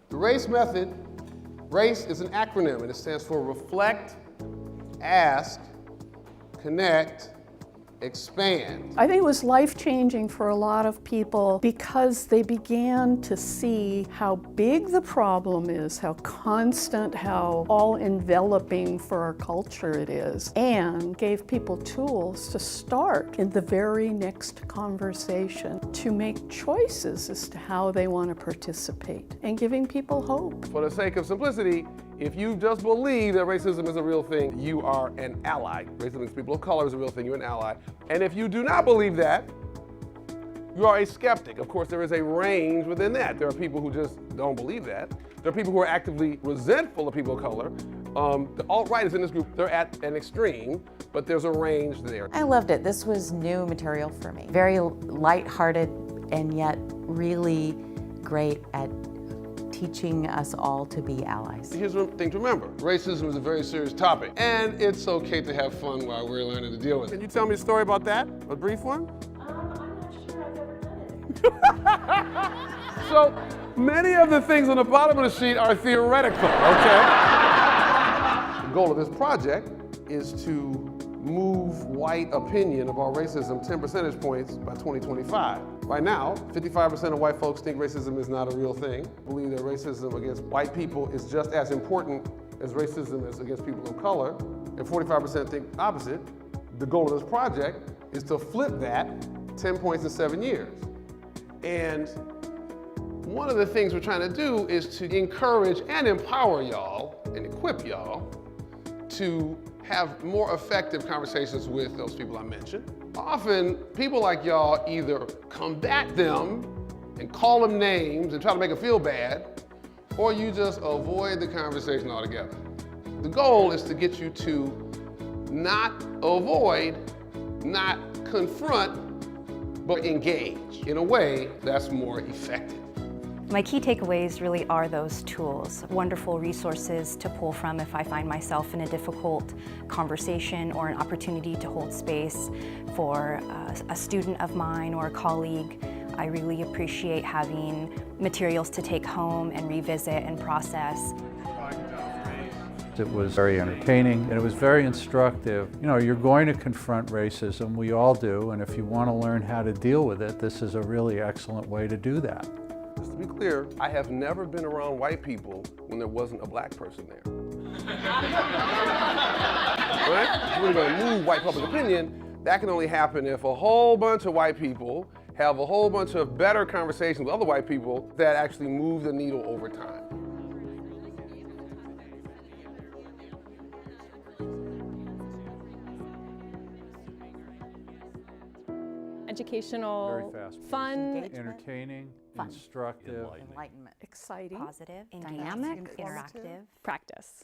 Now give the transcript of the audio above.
The RACE method, RACE is an acronym and it stands for reflect, ask, connect, expand. I think it was life-changing for a lot of people because they began to see how big the problem is, how constant, how all-enveloping for our culture it is, and gave people tools to start in the very next conversation to make choices as to how they want to participate, and giving people hope. For the sake of simplicity, if you just believe that racism is a real thing, you are an ally. Racism against people of color is a real thing, you're an ally. And if you do not believe that, you are a skeptic. Of course, there is a range within that. There are people who just don't believe that. There are people who are actively resentful of people of color. The alt-right is in this group, they're at an extreme, but there's a range there. I loved it. This was new material for me. Very lighthearted and yet really great at teaching us all to be allies. Here's the thing to remember. Racism is a very serious topic, and it's okay to have fun while we're learning to deal with it. Can you tell me a story about that? A brief one? I'm not sure I've ever done it. So, many of the things on the bottom of the sheet are theoretical, okay? The goal of this project is to move white opinion about racism 10 percentage points by 2025. Right now, 55% of white folks think racism is not a real thing, believe that racism against white people is just as important as racism is against people of color, and 45% think opposite. The goal of this project is to flip that 10 points in 7 years. And one of the things we're trying to do is to encourage and empower y'all and equip y'all to have more effective conversations with those people I mentioned. Often, people like y'all either combat them and call them names and try to make them feel bad, or you just avoid the conversation altogether. The goal is to get you to not avoid, not confront, but engage in a way that's more effective. My key takeaways really are those tools, wonderful resources to pull from if I find myself in a difficult conversation or an opportunity to hold space for a student of mine or a colleague. I really appreciate having materials to take home and revisit and process. It was very entertaining and it was very instructive. You know, you're going to confront racism, we all do, and if you want to learn how to deal with it, this is a really excellent way to do that. Just to be clear, I have never been around white people when there wasn't a black person there. Right? If we're going to move white public opinion, that can only happen if a whole bunch of white people have a whole bunch of better conversations with other white people that actually move the needle over time. Educational, Very fast. fun, Entertaining, Fun. instructive, Enlightenment. Exciting, Positive, Dynamic. interactive. practice.